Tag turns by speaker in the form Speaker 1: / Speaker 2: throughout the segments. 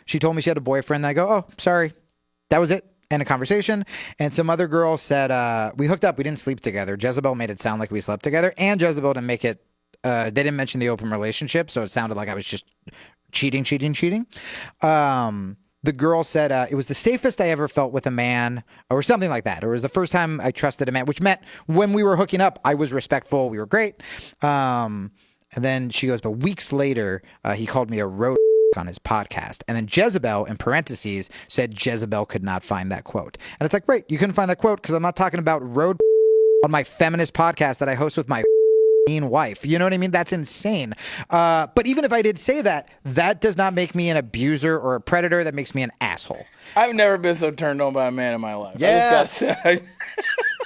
Speaker 1: She told me she had a boyfriend. And I go, oh, sorry. That was it. End of conversation. And some other girl said, we hooked up. We didn't sleep together. Jezebel made it sound like we slept together. And Jezebel didn't make it, they didn't mention the open relationship. So it sounded like I was just cheating. The girl said it was the safest I ever felt with a man, or something like that. Or it was the first time I trusted a man, which meant when we were hooking up, I was respectful. We were great. And then she goes, but weeks later, he called me a road on his podcast. And then Jezebel, in parentheses, said Jezebel could not find that quote. And it's like, great, you couldn't find that quote because I'm not talking about road on my feminist podcast that I host with my mean wife. You know what I mean? That's insane. But even if I did say that, that does not make me an abuser or a predator. That makes me an asshole.
Speaker 2: I've never been so turned on by a man in my life.
Speaker 1: Yes.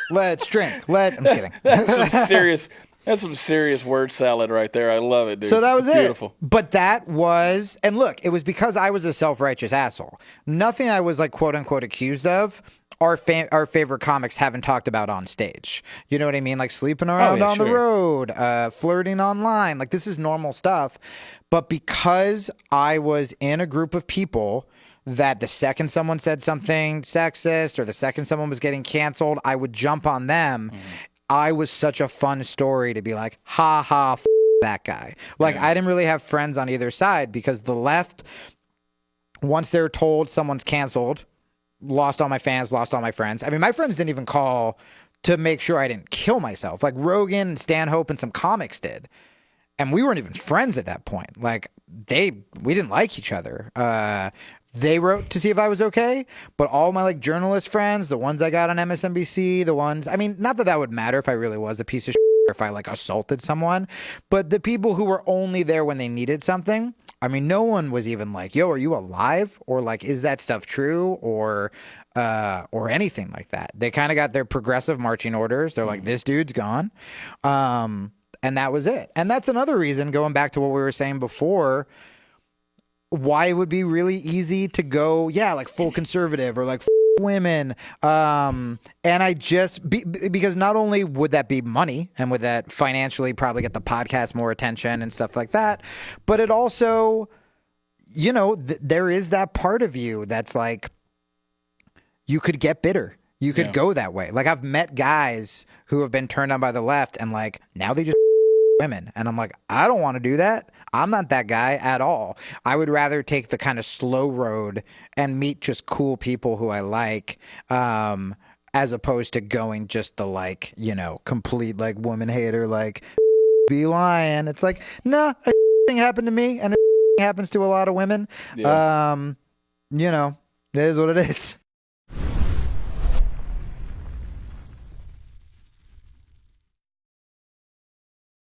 Speaker 1: Let's drink. I'm just kidding.
Speaker 2: That's some serious word salad right there. I love it, dude.
Speaker 1: So that was
Speaker 2: beautiful.
Speaker 1: But that was, and look, it was because I was a self-righteous asshole. Nothing I was like quote unquote accused of. Our favorite comics haven't talked about on stage. You know what I mean? Like sleeping around on the road, flirting online. Like this is normal stuff. But because I was in a group of people that the second someone said something sexist or the second someone was getting canceled, I would jump on them. I was such a fun story to be like, ha ha, that guy. Like I didn't really have friends on either side because the left, once they're told someone's canceled, lost all my fans, lost all my friends. I mean, my friends didn't even call to make sure I didn't kill myself. Like Rogan and Stanhope and some comics did. And we weren't even friends at that point. Like we didn't like each other. They wrote to see if I was okay, but all my like journalist friends, the ones I got on MSNBC, I mean, not that would matter if I really was a piece of shit or if I like assaulted someone, but the people who were only there when they needed something, I mean, no one was even like, yo, are you alive? Or like, is that stuff true? Or anything like that. They kind of got their progressive marching orders. They're like, this dude's gone. And that was it. And that's another reason, going back to what we were saying before, why it would be really easy to go, like full conservative or like women. And I just, because not only would that be money and would that financially probably get the podcast more attention and stuff like that, but it also, you know, there is that part of you that's like, you could get bitter. You could go that way. Like I've met guys who have been turned on by the left and like, now they just women. And I'm like, I don't want to do that. I'm not that guy at all. I would rather take the kind of slow road and meet just cool people who I like, as opposed to going just the like, you know, complete like woman hater, like be lying. It's like, nah, a thing happened to me and it happens to a lot of women. Yeah. You know, it is what it is.